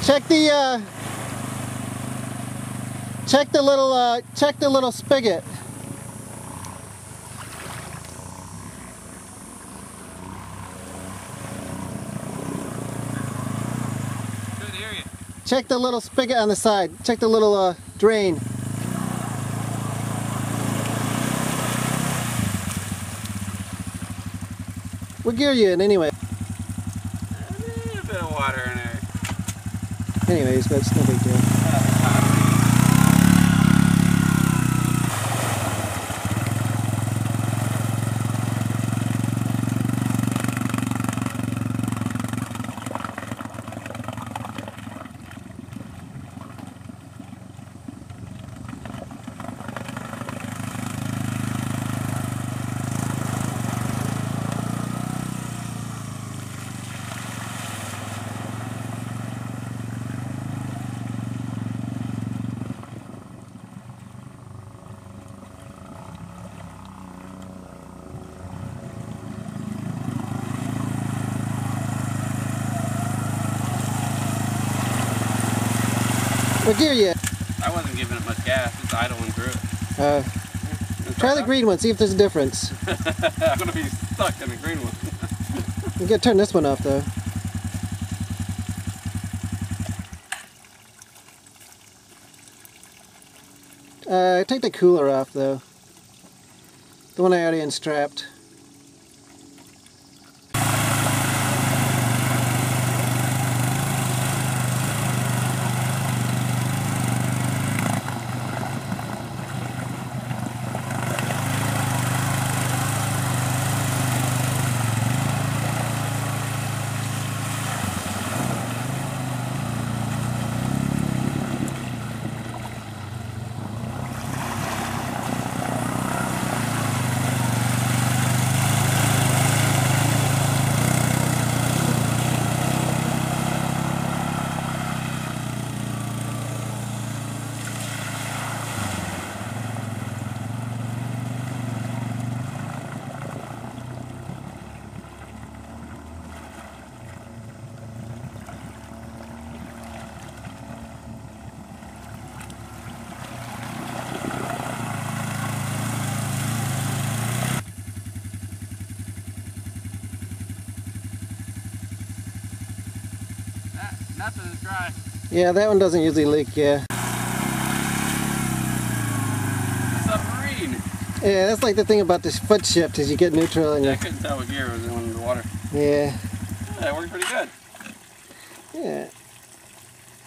Check the little spigot. Couldn't hear you. Check the little spigot on the side. Check the little drain. What gear are you in anyway? A little bit of water in there. Anyways, but it's no big deal. What gear you in? I wasn't giving it much gas, it's idling through it. Try the green one, see if there's a difference. I'm gonna be stuck in the green one. You gotta turn this one off though. Take the cooler off though. The one I already unstrapped. Nothing is dry. Yeah, that one doesn't usually leak, yeah. Submarine. Yeah, that's like the thing about this foot shift is you get neutral and Yeah, I couldn't tell what gear was in the water. yeah. That worked pretty good. Yeah.